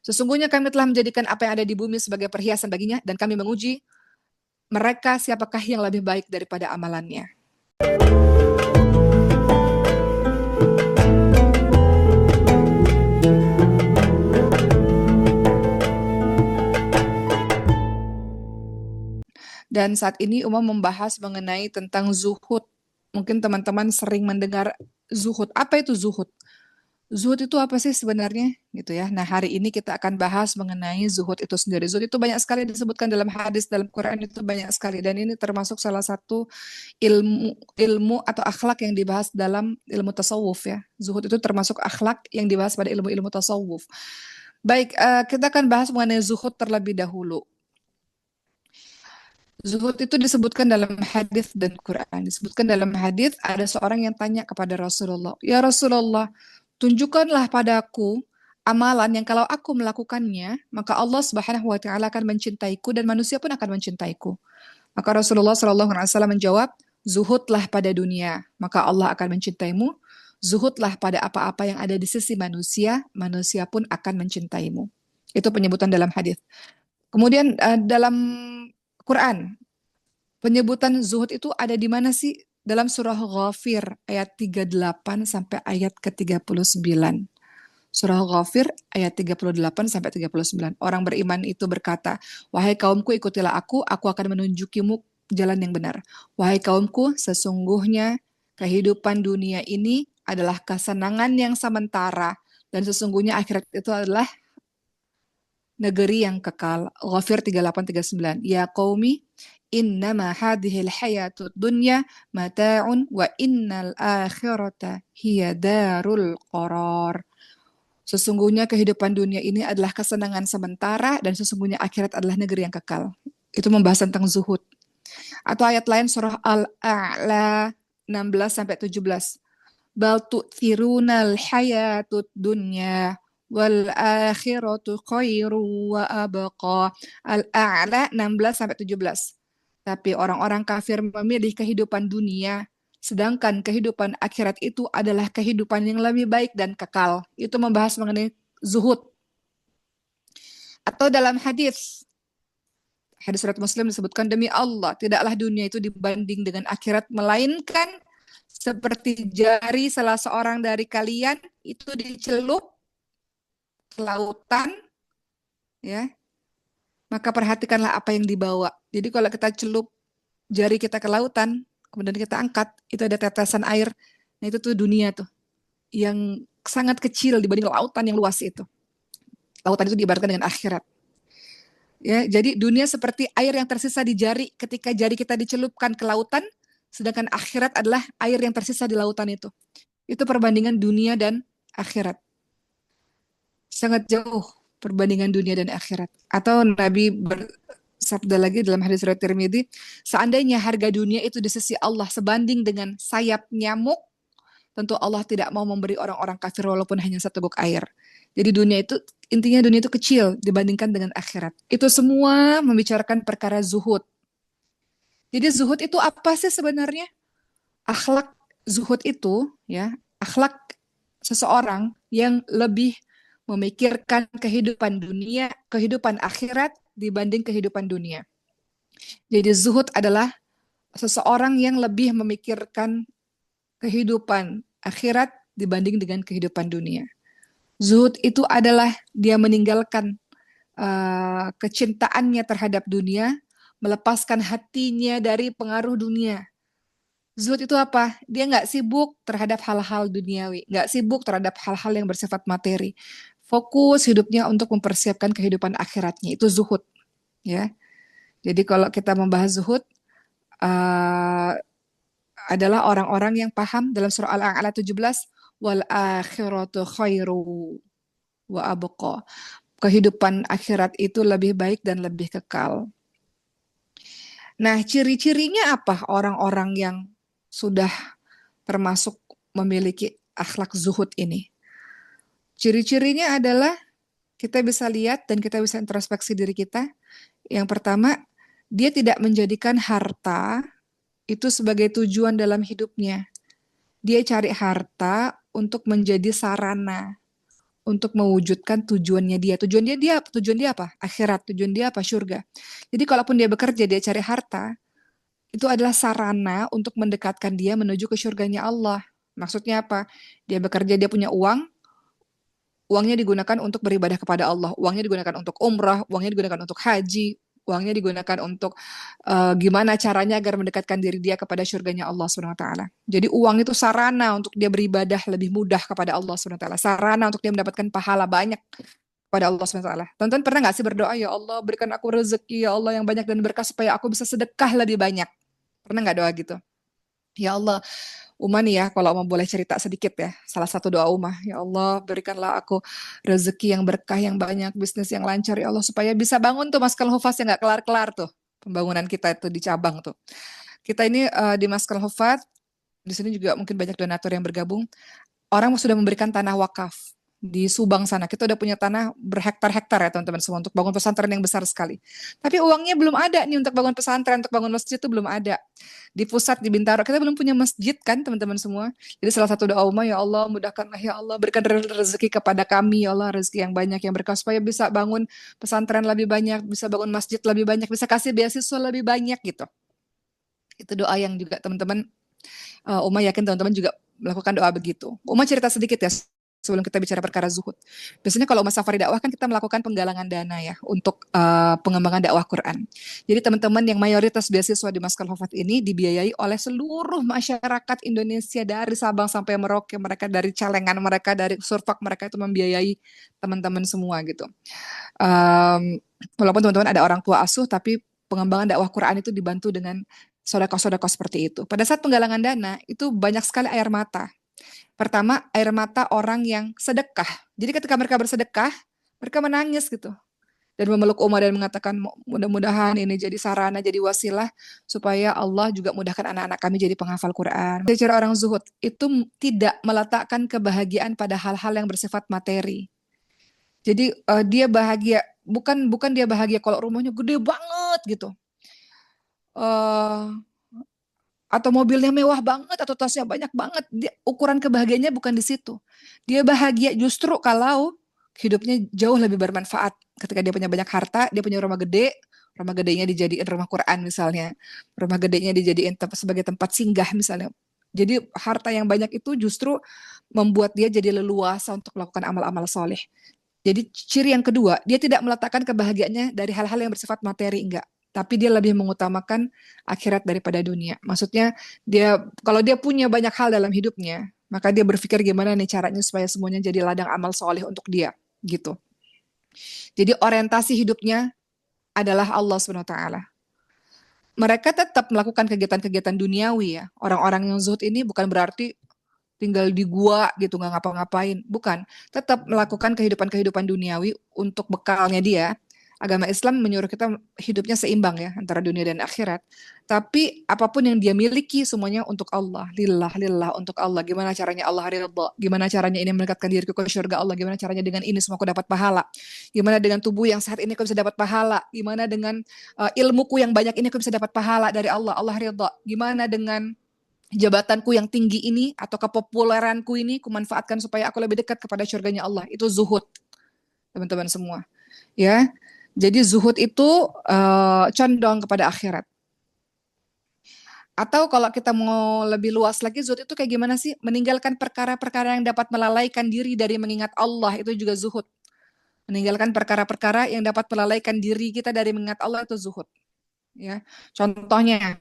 Sesungguhnya kami telah menjadikan apa yang ada di bumi sebagai perhiasan baginya, dan kami menguji mereka siapakah yang lebih baik daripada amalannya. Dan saat ini Umar membahas mengenai tentang zuhud. Mungkin teman-teman sering mendengar zuhud. Apa itu zuhud? Zuhud itu apa sih sebenarnya? Gitu ya. Nah, hari ini kita akan bahas mengenai zuhud itu sendiri. Zuhud itu banyak sekali disebutkan dalam hadis, dalam Quran itu banyak sekali. Dan ini termasuk salah satu ilmu atau akhlak yang dibahas dalam ilmu tasawuf ya. Zuhud itu termasuk akhlak yang dibahas pada ilmu-ilmu tasawuf. Baik, kita akan bahas mengenai zuhud terlebih dahulu. Zuhud itu disebutkan dalam hadis dan Quran. Disebutkan dalam hadis ada seorang yang tanya kepada Rasulullah, "Ya Rasulullah, tunjukkanlah padaku amalan yang kalau aku melakukannya, maka Allah Subhanahu wa taala akan mencintaiku dan manusia pun akan mencintaiku." Maka Rasulullah Shallallahu alaihi wasallam menjawab, "Zuhudlah pada dunia, maka Allah akan mencintaimu. Zuhudlah pada apa-apa yang ada di sisi manusia, manusia pun akan mencintaimu." Itu penyebutan dalam hadis. Kemudian dalam Quran, penyebutan zuhud itu ada di mana sih? Dalam surah Ghafir ayat 38 sampai ayat ke-39. Surah Ghafir ayat 38 sampai 39. Orang beriman itu berkata, "Wahai kaumku, ikutilah aku akan menunjukimu jalan yang benar. Wahai kaumku, sesungguhnya kehidupan dunia ini adalah kesenangan yang sementara, dan sesungguhnya akhirat itu adalah negeri yang kekal." Ghafir 38-39. Ya qaumi, innama hadhil hayatud dunya mata'un wa innal akhirata hiya darul qarar. Sesungguhnya kehidupan dunia ini adalah kesenangan sementara dan sesungguhnya akhirat adalah negeri yang kekal. Itu membahas tentang zuhud. Atau ayat lain surah Al-A'la 16 sampai 17. Bal tu'thirunal hayatud dunya wal akhiratu khairu wa abqa. Al-A'la 16 sampai 17. Tapi orang-orang kafir memilih kehidupan dunia, sedangkan kehidupan akhirat itu adalah kehidupan yang lebih baik dan kekal. Itu membahas mengenai zuhud. Atau dalam hadis surat Muslim disebutkan, "Demi Allah, tidaklah dunia itu dibanding dengan akhirat, melainkan seperti jari salah seorang dari kalian itu dicelup ke lautan, ya, maka perhatikanlah apa yang dibawa." Jadi kalau kita celup jari kita ke lautan, kemudian kita angkat, itu ada tetesan air. Nah itu tuh dunia tuh, yang sangat kecil dibanding lautan yang luas itu. Lautan itu diibaratkan dengan akhirat. Ya, jadi dunia seperti air yang tersisa di jari ketika jari kita dicelupkan ke lautan, sedangkan akhirat adalah air yang tersisa di lautan itu. Itu perbandingan dunia dan akhirat. Sangat jauh perbandingan dunia dan akhirat. Atau Nabi bersabda lagi dalam hadis riwayat Tirmidzi, seandainya harga dunia itu di sisi Allah sebanding dengan sayap nyamuk, tentu Allah tidak mau memberi orang-orang kafir walaupun hanya seteguk air. Jadi intinya dunia itu kecil dibandingkan dengan akhirat. Itu semua membicarakan perkara zuhud. Jadi zuhud itu apa sih sebenarnya? Akhlak zuhud itu, ya, akhlak seseorang yang lebih memikirkan kehidupan dunia, kehidupan akhirat dibanding kehidupan dunia. Jadi zuhud adalah seseorang yang lebih memikirkan kehidupan akhirat dibanding dengan kehidupan dunia. Zuhud itu adalah dia meninggalkan kecintaannya terhadap dunia, melepaskan hatinya dari pengaruh dunia. Zuhud itu apa? Dia nggak sibuk terhadap hal-hal duniawi, nggak sibuk terhadap hal-hal yang bersifat materi. Fokus hidupnya untuk mempersiapkan kehidupan akhiratnya. Itu zuhud, ya. Jadi kalau kita membahas zuhud, adalah orang-orang yang paham dalam surah Al-A'la 17, wal akhiratu khairu wa abqa. Kehidupan akhirat itu lebih baik dan lebih kekal. Nah, ciri-cirinya apa orang-orang yang sudah termasuk memiliki akhlak zuhud ini? Ciri-cirinya adalah kita bisa lihat dan kita bisa introspeksi diri kita. Yang pertama, dia tidak menjadikan harta itu sebagai tujuan dalam hidupnya. Dia cari harta untuk menjadi sarana, untuk mewujudkan tujuannya dia. Tujuan dia apa? Akhirat. Tujuan dia apa? Surga. Jadi kalaupun dia bekerja, dia cari harta, itu adalah sarana untuk mendekatkan dia menuju ke surganya Allah. Maksudnya apa? Dia bekerja, dia punya uang, uangnya digunakan untuk beribadah kepada Allah, uangnya digunakan untuk umrah, uangnya digunakan untuk haji, uangnya digunakan untuk gimana caranya agar mendekatkan diri dia kepada surganya Allah Subhanahu wa taala. Jadi uang itu sarana untuk dia beribadah lebih mudah kepada Allah Subhanahu wa taala, sarana untuk dia mendapatkan pahala banyak kepada Allah Subhanahu wa taala. Teman-teman pernah nggak sih berdoa, ya Allah berikan aku rezeki ya Allah yang banyak dan berkah supaya aku bisa sedekah lebih banyak. Pernah nggak doa gitu? Ya Allah, Uma nih ya, kalau Uma boleh cerita sedikit ya, salah satu doa Uma, ya Allah berikanlah aku rezeki yang berkah yang banyak, bisnis yang lancar ya Allah, supaya bisa bangun tuh Maskal Hufaz yang nggak kelar-kelar tuh, pembangunan kita itu di cabang tuh. Kita ini di Maskal Hufaz, di sini juga mungkin banyak donatur yang bergabung, orang sudah memberikan tanah wakaf di Subang sana. Kita udah punya tanah berhektar-hektar ya teman-teman semua untuk bangun pesantren yang besar sekali. Tapi uangnya belum ada nih untuk bangun pesantren, untuk bangun masjid itu belum ada. Di pusat di Bintaro kita belum punya masjid kan teman-teman semua. Jadi salah satu doa Uma, ya Allah mudahkanlah ya Allah, berikan rezeki kepada kami ya Allah, rezeki yang banyak yang berkah supaya bisa bangun pesantren lebih banyak, bisa bangun masjid lebih banyak, bisa kasih beasiswa lebih banyak gitu. Itu doa yang juga teman-teman, Uma yakin teman-teman juga melakukan doa begitu. Uma cerita sedikit ya sebelum kita bicara perkara zuhud. Biasanya kalau Uma Safari dakwah kan kita melakukan penggalangan dana ya untuk pengembangan dakwah Quran. Jadi teman-teman yang mayoritas beasiswa di Maskal Hufaz ini dibiayai oleh seluruh masyarakat Indonesia dari Sabang sampai Merauke, mereka dari celengan mereka, dari surfak mereka itu membiayai teman-teman semua gitu. Walaupun teman-teman ada orang tua asuh, tapi pengembangan dakwah Quran itu dibantu dengan sodako-sodako seperti itu. Pada saat penggalangan dana, itu banyak sekali air mata. Pertama, air mata orang yang sedekah. Jadi ketika mereka bersedekah, mereka menangis gitu. Dan memeluk Umar dan mengatakan, mudah-mudahan ini jadi sarana, jadi wasilah, supaya Allah juga mudahkan anak-anak kami jadi penghafal Quran. Cara orang zuhud itu tidak meletakkan kebahagiaan pada hal-hal yang bersifat materi. Jadi dia bahagia, bukan dia bahagia kalau rumahnya gede banget gitu. Uh, atau mobilnya mewah banget atau tasnya banyak banget. Ukuran kebahagiaannya bukan di situ. Dia bahagia justru kalau hidupnya jauh lebih bermanfaat. Ketika dia punya banyak harta, dia punya rumah gedenya dijadiin rumah Quran misalnya. Rumah gedenya dijadiin sebagai tempat singgah misalnya. Jadi harta yang banyak itu justru membuat dia jadi leluasa untuk melakukan amal-amal soleh. Jadi ciri yang kedua, dia tidak meletakkan kebahagiaannya dari hal-hal yang bersifat materi, enggak. Tapi dia lebih mengutamakan akhirat daripada dunia. Maksudnya kalau dia punya banyak hal dalam hidupnya, maka dia berpikir gimana nih caranya supaya semuanya jadi ladang amal soleh untuk dia, gitu. Jadi orientasi hidupnya adalah Allah Subhanahu Wa Taala. Mereka tetap melakukan kegiatan-kegiatan duniawi ya. Orang-orang yang zuhud ini bukan berarti tinggal di gua gitu nggak ngapa-ngapain, bukan, tetap melakukan kehidupan-kehidupan duniawi untuk bekalnya dia. Agama Islam menyuruh kita hidupnya seimbang ya antara dunia dan akhirat, tapi apapun yang dia miliki semuanya untuk Allah, lillah lillah, untuk Allah. Gimana caranya Allah ridha, gimana caranya ini mendekatkan diriku ke surga Allah, gimana caranya dengan ini semua aku dapat pahala, gimana dengan tubuh yang sehat ini aku bisa dapat pahala, gimana dengan ilmuku yang banyak ini aku bisa dapat pahala dari Allah, Allah ridha, gimana dengan jabatanku yang tinggi ini atau kepopuleranku ini kumanfaatkan supaya aku lebih dekat kepada surganya Allah. Itu zuhud, teman-teman semua. Ya, jadi zuhud itu condong kepada akhirat. Atau kalau kita mau lebih luas lagi, zuhud itu kayak gimana sih? Meninggalkan perkara-perkara yang dapat melalaikan diri dari mengingat Allah, itu juga zuhud. Meninggalkan perkara-perkara yang dapat melalaikan diri kita dari mengingat Allah, itu zuhud. Ya, contohnya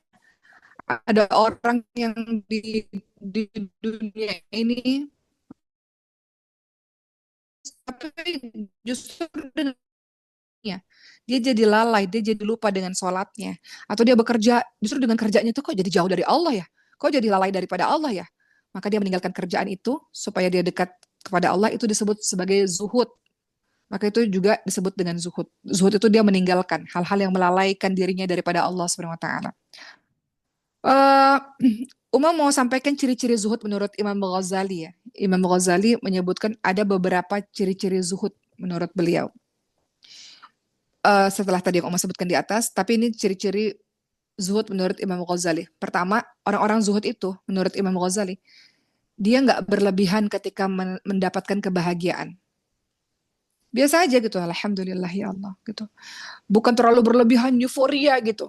ada orang yang di dunia ini tapi justru dengannya dia jadi lalai, dia jadi lupa dengan sholatnya, atau dia bekerja justru dengan kerjanya itu kok jadi jauh dari Allah ya, kok jadi lalai daripada Allah ya, maka dia meninggalkan kerjaan itu supaya dia dekat kepada Allah, itu disebut sebagai zuhud. Maka itu juga disebut dengan zuhud. Zuhud itu dia meninggalkan hal-hal yang melalaikan dirinya daripada Allah Subhanahu wa taala. Uh, Uma mau sampaikan ciri-ciri zuhud menurut Imam Ghazali ya. Imam Ghazali menyebutkan ada beberapa ciri-ciri zuhud menurut beliau. Setelah tadi yang Uma sebutkan di atas, tapi ini ciri-ciri zuhud menurut Imam Ghazali. Pertama, orang-orang zuhud itu menurut Imam Ghazali, dia nggak berlebihan ketika mendapatkan kebahagiaan. Biasa aja gitu, alhamdulillah ya Allah gitu. Bukan terlalu berlebihan euforia gitu.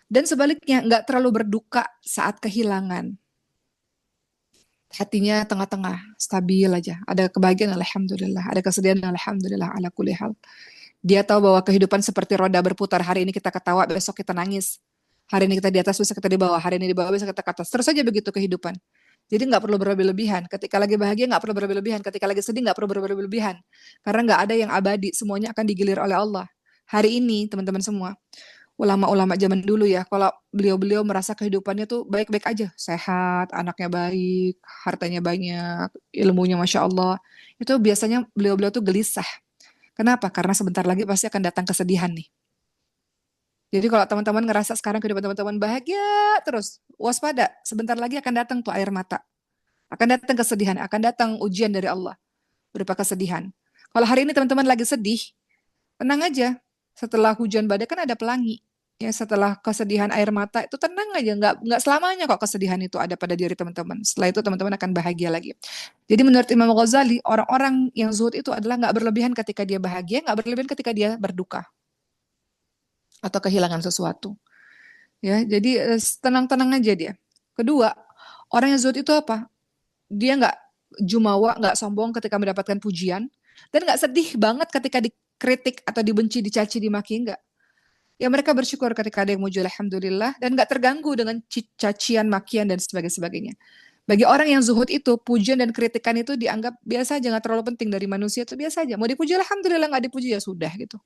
Dan sebaliknya nggak terlalu berduka saat kehilangan. Hatinya tengah-tengah, stabil aja. Ada kebahagiaan alhamdulillah, ada kesedihan alhamdulillah ala kulli hal. Dia tahu bahwa kehidupan seperti roda berputar. Hari ini kita ketawa, besok kita nangis. Hari ini kita di atas, besok kita di bawah. Hari ini di bawah, besok kita ke atas. Terus aja begitu kehidupan. Jadi nggak perlu berlebih-lebihan. Ketika lagi bahagia nggak perlu berlebih-lebihan. Ketika lagi sedih nggak perlu berlebih-lebihan. Karena nggak ada yang abadi. Semuanya akan digilir oleh Allah. Hari ini teman-teman semua, ulama-ulama zaman dulu ya, kalau beliau-beliau merasa kehidupannya tuh baik-baik aja, sehat, anaknya baik, hartanya banyak, ilmunya masya Allah, itu biasanya beliau-beliau tuh gelisah. Kenapa? Karena sebentar lagi pasti akan datang kesedihan nih. Jadi kalau teman-teman ngerasa sekarang kehidupan teman-teman bahagia terus, waspada, sebentar lagi akan datang tuh air mata. Akan datang kesedihan, akan datang ujian dari Allah berupa kesedihan. Kalau hari ini teman-teman lagi sedih, tenang aja. Setelah hujan badai kan ada pelangi. Ya, setelah kesedihan air mata itu tenang aja, nggak selamanya kok kesedihan itu ada pada diri teman-teman. Setelah itu teman-teman akan bahagia lagi. Jadi menurut Imam Ghazali, orang-orang yang zuhud itu adalah nggak berlebihan ketika dia bahagia, nggak berlebihan ketika dia berduka atau kehilangan sesuatu. Ya, jadi tenang-tenang aja dia. Kedua, orang yang zuhud itu apa? Dia nggak jumawa, nggak sombong ketika mendapatkan pujian, dan nggak sedih banget ketika dikritik atau dibenci, dicaci, dimaki, nggak. Ya mereka bersyukur ketika ada yang muji alhamdulillah dan nggak terganggu dengan cacian, makian dan sebagainya. Bagi orang yang zuhud itu, pujian dan kritikan itu dianggap biasa aja, nggak terlalu penting dari manusia itu biasa aja. Mau dipuji alhamdulillah, nggak dipuji ya sudah gitu.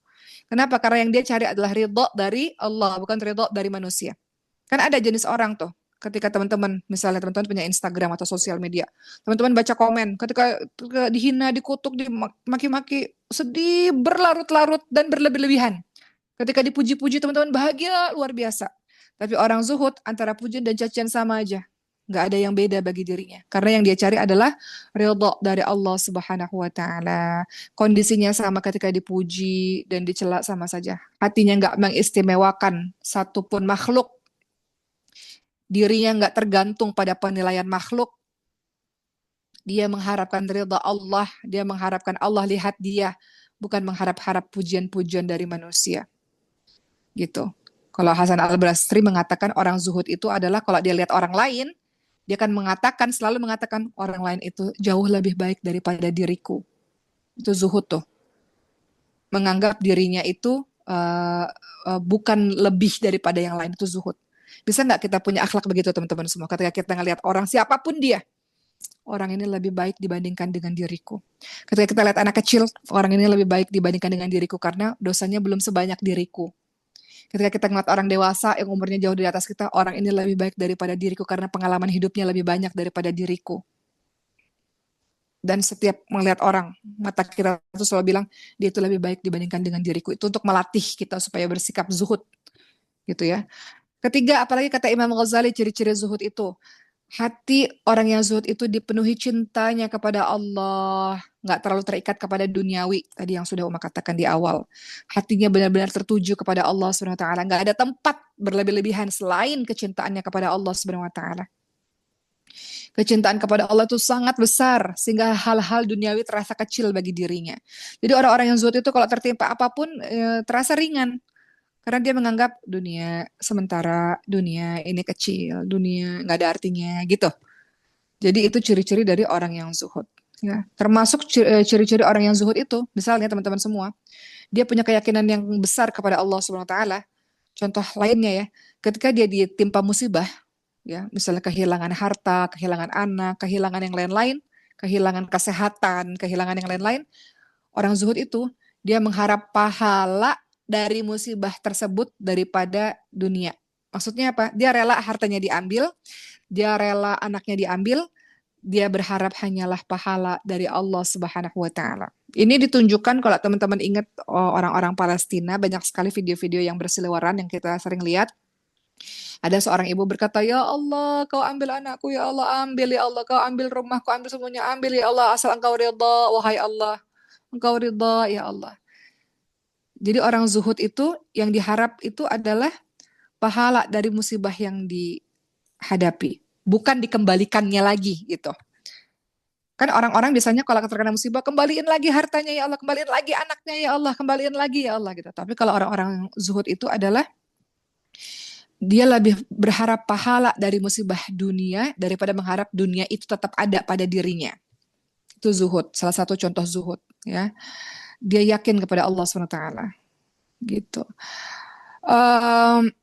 Kenapa? Karena yang dia cari adalah ridho dari Allah, bukan ridho dari manusia. Kan ada jenis orang tuh, ketika teman-teman, misalnya teman-teman punya Instagram atau sosial media, teman-teman baca komen, ketika dihina, dikutuk, dimaki-maki, sedih berlarut-larut dan berlebih-lebihan. Ketika dipuji-puji teman-teman bahagia luar biasa. Tapi orang zuhud antara pujian dan cacian sama aja. Nggak ada yang beda bagi dirinya. Karena yang dia cari adalah ridho dari Allah Subhanahu wa taala. Kondisinya sama ketika dipuji dan dicela sama saja. Hatinya nggak mengistimewakan satupun makhluk. Dirinya nggak tergantung pada penilaian makhluk. Dia mengharapkan ridha Allah. Dia mengharapkan Allah lihat dia. Bukan mengharap-harap pujian-pujian dari manusia. Gitu. Kalau Hasan Al-Basri mengatakan orang zuhud itu adalah kalau dia lihat orang lain, dia akan mengatakan, selalu mengatakan orang lain itu jauh lebih baik daripada diriku. Itu zuhud tuh. Menganggap dirinya itu bukan lebih daripada yang lain, itu zuhud. Bisa nggak kita punya akhlak begitu teman-teman semua? Ketika kita ngelihat orang siapapun dia, orang ini lebih baik dibandingkan dengan diriku. Ketika kita lihat anak kecil, orang ini lebih baik dibandingkan dengan diriku karena dosanya belum sebanyak diriku. Ketika kita ngeliat orang dewasa yang umurnya jauh di atas kita, orang ini lebih baik daripada diriku karena pengalaman hidupnya lebih banyak daripada diriku. Dan setiap melihat orang, mata kita itu selalu bilang, dia itu lebih baik dibandingkan dengan diriku. Itu untuk melatih kita supaya bersikap zuhud. Gitu ya. Ketiga, apalagi kata Imam Ghazali, ciri-ciri zuhud itu. Hati orang yang zuhud itu dipenuhi cintanya kepada Allah, nggak terlalu terikat kepada duniawi. Tadi yang sudah Uma katakan di awal, hatinya benar-benar tertuju kepada Allah Subhanahu Wa Taala. Nggak ada tempat berlebih-lebihan selain kecintaannya kepada Allah Subhanahu Wa Taala. Kecintaan kepada Allah itu sangat besar sehingga hal-hal duniawi terasa kecil bagi dirinya. Jadi orang-orang yang zuhud itu kalau tertimpa apapun terasa ringan. Karena dia menganggap dunia sementara, dunia ini kecil, dunia nggak ada artinya gitu. Jadi itu ciri-ciri dari orang yang zuhud. Ya, termasuk ciri-ciri orang yang zuhud itu, misalnya teman-teman semua, dia punya keyakinan yang besar kepada Allah Subhanahu Wa Taala. Contoh lainnya ya, ketika dia ditimpa musibah, ya, misalnya kehilangan harta, kehilangan anak, kehilangan yang lain-lain, kehilangan kesehatan, kehilangan yang lain-lain, orang zuhud itu dia mengharap pahala dari musibah tersebut daripada dunia. Maksudnya apa? Dia rela hartanya diambil, dia rela anaknya diambil, dia berharap hanyalah pahala dari Allah Subhanahu wa taala. Ini ditunjukkan kalau teman-teman ingat orang-orang Palestina, banyak sekali video-video yang berseliweran yang kita sering lihat. Ada seorang ibu berkata, "Ya Allah, kau ambil anakku, ya Allah, ambil ya Allah, kau ambil rumahku, ambil semuanya, ambil ya Allah, asal engkau ridha, wahai Allah. Engkau ridha, ya Allah." Jadi orang zuhud itu yang diharap itu adalah pahala dari musibah yang dihadapi, bukan dikembalikannya lagi gitu. Kan orang-orang biasanya kalau terkena musibah, kembaliin lagi hartanya ya Allah, kembaliin lagi anaknya ya Allah, kembaliin lagi ya Allah gitu. Tapi kalau orang-orang zuhud itu adalah dia lebih berharap pahala dari musibah dunia daripada mengharap dunia itu tetap ada pada dirinya. Itu zuhud, salah satu contoh zuhud ya. Dia yakin kepada Allah SWT gitu. Um,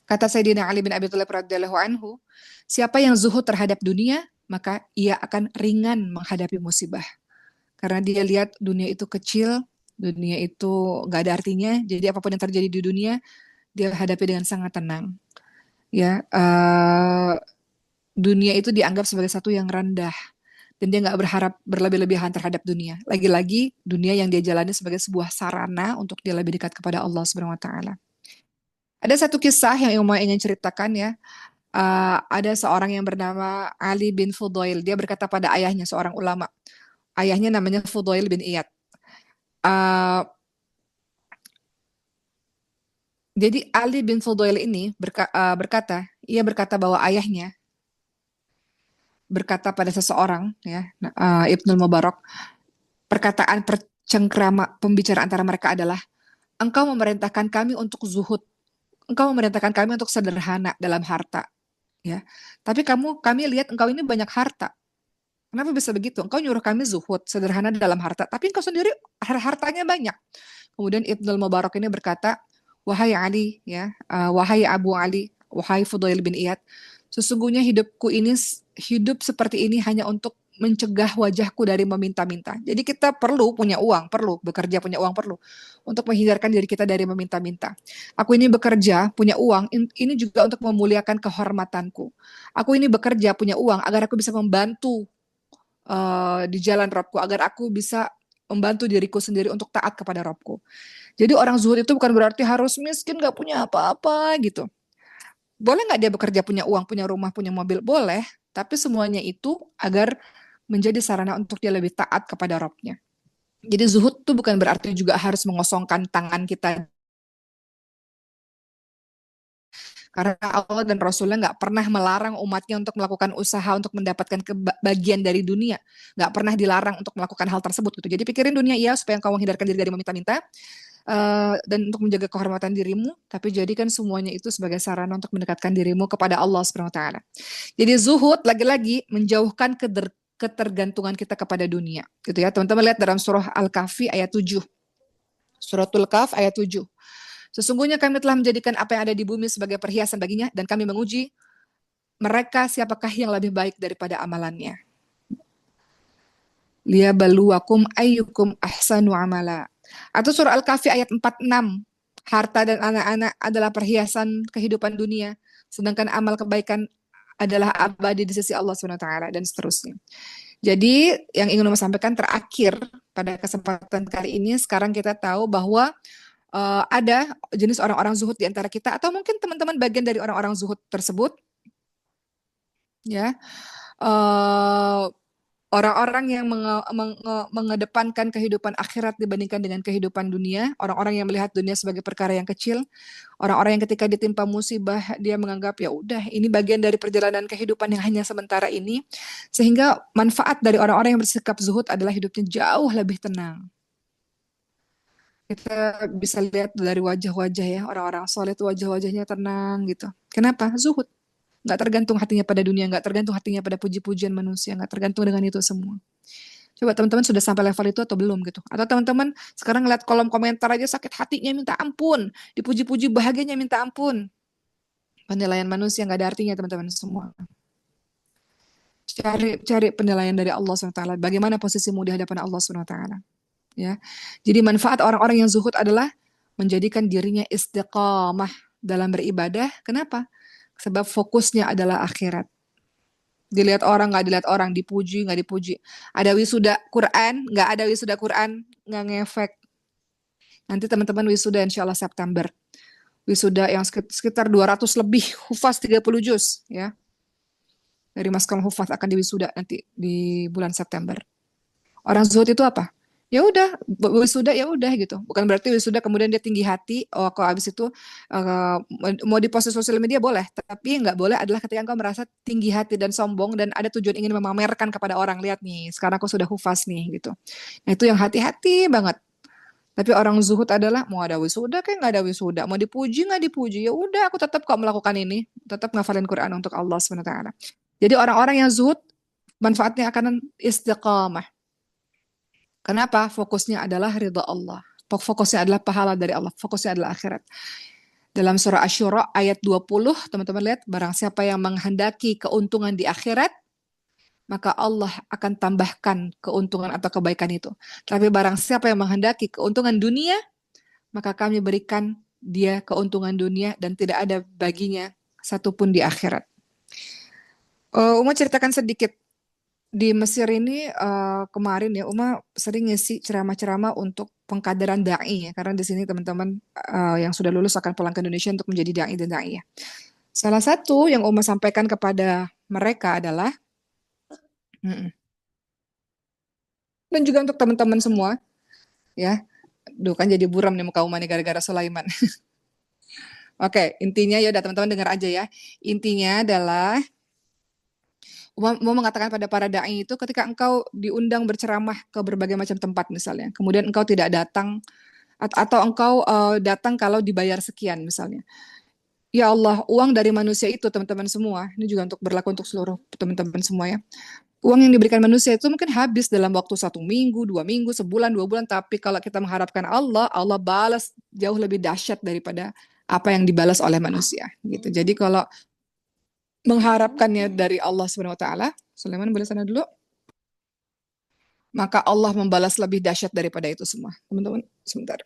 Kata Sayyidina Ali bin Abi Thalib radhiyallahu anhu, siapa yang zuhud terhadap dunia, maka ia akan ringan menghadapi musibah. Karena dia lihat dunia itu kecil, dunia itu nggak ada artinya, jadi apapun yang terjadi di dunia, dia hadapi dengan sangat tenang. Ya, dunia itu dianggap sebagai satu yang rendah, dan dia nggak berharap berlebih-lebihan terhadap dunia. Lagi-lagi dunia yang dia jalani sebagai sebuah sarana untuk dia lebih dekat kepada Allah Subhanahu Wa Taala. Ada satu kisah yang Umar ingin ceritakan ya. Ada seorang yang bernama Ali bin Fudail. Dia berkata pada ayahnya, seorang ulama. Ayahnya namanya Fudail bin Iyad. Uh, jadi Ali bin Fudail ini ia berkata bahwa ayahnya berkata pada seseorang, ya, Ibnul Mubarak, perkataan percengkrama pembicaraan antara mereka adalah, engkau memerintahkan kami untuk zuhud, engkau memerintahkan kami untuk sederhana dalam harta, ya. Tapi kami lihat engkau ini banyak harta. Kenapa bisa begitu? Engkau nyuruh kami zuhud, sederhana dalam harta, tapi engkau sendiri hartanya banyak. Kemudian Ibnul Mubarak ini berkata, wahai Ali, ya, wahai Abu Ali, wahai Fudail bin Iyad, sesungguhnya hidupku ini hidup seperti ini hanya untuk mencegah wajahku dari meminta-minta. Jadi kita perlu punya uang, perlu bekerja punya uang, perlu untuk menghindarkan diri kita dari meminta-minta. Aku ini bekerja punya uang, ini juga untuk memuliakan kehormatanku. Aku ini bekerja punya uang agar aku bisa membantu di jalan Robku, agar aku bisa membantu diriku sendiri untuk taat kepada Robku. Jadi orang zuhud itu bukan berarti harus miskin, gak punya apa-apa gitu. Boleh nggak dia bekerja punya uang, punya rumah, punya mobil? Boleh. Tapi semuanya itu agar menjadi sarana untuk dia lebih taat kepada Robnya. Jadi zuhud itu bukan berarti juga harus mengosongkan tangan kita. Karena Allah dan Rasulnya nggak pernah melarang umatnya untuk melakukan usaha untuk mendapatkan bagian dari dunia. Nggak pernah dilarang untuk melakukan hal tersebut gitu. Jadi pikirin dunia iya supaya engkau menghindarkan diri dari meminta-minta. Dan untuk menjaga kehormatan dirimu, tapi jadikan semuanya itu sebagai sarana untuk mendekatkan dirimu kepada Allah Subhanahu wa taala. Jadi zuhud lagi-lagi menjauhkan ketergantungan kita kepada dunia. Gitu ya. Teman-teman lihat dalam surah Al-Kahfi ayat 7. Suratul Kahf ayat 7. Sesungguhnya kami telah menjadikan apa yang ada di bumi sebagai perhiasan baginya dan kami menguji mereka siapakah yang lebih baik daripada amalannya. Liyabaluwakum ayyukum ahsanu amala. Atau surah Al-Kahfi ayat 46. Harta dan anak-anak adalah perhiasan kehidupan dunia, sedangkan amal kebaikan adalah abadi di sisi Allah SWT dan seterusnya. Jadi yang ingin saya sampaikan terakhir pada kesempatan kali ini, sekarang kita tahu bahwa ada jenis orang-orang zuhud di antara kita, atau mungkin teman-teman bagian dari orang-orang zuhud tersebut, ya. Orang-orang yang mengedepankan kehidupan akhirat dibandingkan dengan kehidupan dunia, orang-orang yang melihat dunia sebagai perkara yang kecil, orang-orang yang ketika ditimpa musibah dia menganggap ya udah ini bagian dari perjalanan kehidupan yang hanya sementara ini, sehingga manfaat dari orang-orang yang bersikap zuhud adalah hidupnya jauh lebih tenang. Kita bisa lihat dari wajah-wajah ya, orang-orang soleh itu wajah-wajahnya tenang gitu. Kenapa? Zuhud. Nggak tergantung hatinya pada dunia, nggak tergantung hatinya pada puji-pujian manusia, nggak tergantung dengan itu semua. Coba teman-teman sudah sampai level itu atau belum gitu? Atau teman-teman sekarang ngeliat kolom komentar aja sakit hatinya minta ampun, dipuji-puji bahagianya minta ampun. Penilaian manusia nggak ada artinya teman-teman semua. Cari penilaian dari Allah SWT. Bagaimana posisimu di hadapan Allah SWT. Ya. Jadi manfaat orang-orang yang zuhud adalah menjadikan dirinya istiqamah dalam beribadah. Kenapa? Sebab fokusnya adalah akhirat. Dilihat orang, nggak dilihat orang, dipuji, nggak dipuji. Ada wisuda Quran, nggak ada wisuda Quran, nggak ngefek. Nanti teman-teman wisuda insya Allah September. Wisuda yang sekitar 200 lebih, hufaz 30 juz. Ya. Dari Maskal Hufaz akan diwisuda nanti di bulan September. Orang zuhud itu apa? Ya udah, wisuda ya udah gitu. Bukan berarti wisuda kemudian dia tinggi hati, oh kok abis itu mau di post di sosial media boleh, tapi nggak boleh adalah ketika engkau merasa tinggi hati dan sombong dan ada tujuan ingin memamerkan kepada orang, lihat nih, sekarang aku sudah hufaz nih gitu. Nah itu yang hati-hati banget. Tapi orang zuhud adalah mau ada wisuda kayak nggak ada wisuda, mau dipuji nggak dipuji, ya udah aku tetap kok melakukan ini, tetap ngafalin Quran untuk Allah SWT. Jadi orang-orang yang zuhud manfaatnya akan istiqamah. Kenapa? Fokusnya adalah ridha Allah. Fokusnya adalah pahala dari Allah. Fokusnya adalah akhirat. Dalam surah Asy-Syura ayat 20, teman-teman lihat, barang siapa yang menghendaki keuntungan di akhirat, maka Allah akan tambahkan keuntungan atau kebaikan itu. Tapi barang siapa yang menghendaki keuntungan dunia, maka kami berikan dia keuntungan dunia dan tidak ada baginya satupun di akhirat. Uma ceritakan sedikit. Di Mesir ini kemarin ya Uma sering ngisi ceramah-ceramah untuk pengkaderan dai ya, karena di sini teman-teman yang sudah lulus akan pulang ke Indonesia untuk menjadi dai dan dai ya. Salah satu yang Uma sampaikan kepada mereka adalah dan juga untuk teman-teman semua ya. Duh kan jadi buram nih muka Uma nih gara-gara Sulaiman. Oke, intinya ya udah teman-teman dengar aja ya. Intinya adalah mau mengatakan pada para dai itu ketika engkau diundang berceramah ke berbagai macam tempat misalnya, kemudian engkau tidak datang atau engkau datang kalau dibayar sekian misalnya. Ya Allah, uang dari manusia itu teman-teman semua, ini juga untuk berlaku untuk seluruh teman-teman semua ya. Uang yang diberikan manusia itu mungkin habis dalam waktu 1 minggu, 2 minggu, sebulan, 2 bulan. Tapi kalau kita mengharapkan Allah, Allah balas jauh lebih dahsyat daripada apa yang dibalas oleh manusia. Gitu. Jadi kalau mengharapkannya dari Allah Subhanahu Wa Taala, Sulaiman boleh sana dulu, maka Allah membalas lebih dahsyat daripada itu semua. Teman-teman, sebentar.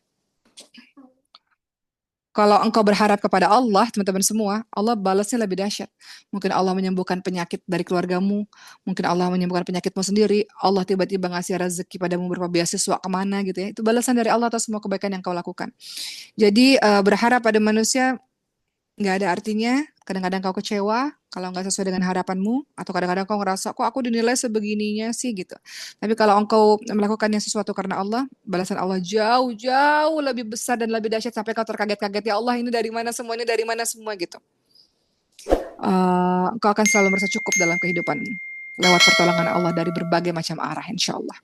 Kalau engkau berharap kepada Allah, teman-teman semua, Allah balasnya lebih dahsyat. Mungkin Allah menyembuhkan penyakit dari keluargamu, mungkin Allah menyembuhkan penyakitmu sendiri, Allah tiba-tiba ngasih rezeki padamu berupa beasiswa kemana gitu ya. Itu balasan dari Allah atas semua kebaikan yang kau lakukan. Jadi berharap pada manusia nggak ada artinya. Kadang-kadang kau kecewa kalau nggak sesuai dengan harapanmu, atau kadang-kadang kau ngerasa kok aku dinilai sebegininya sih gitu. Tapi kalau engkau melakukannya sesuatu karena Allah, balasan Allah jauh-jauh lebih besar dan lebih dahsyat sampai kau terkaget-kaget, ya Allah ini dari mana semua, ini dari mana semua gitu. Engkau akan selalu merasa cukup dalam kehidupanmu lewat pertolongan Allah dari berbagai macam arah, insya Allah.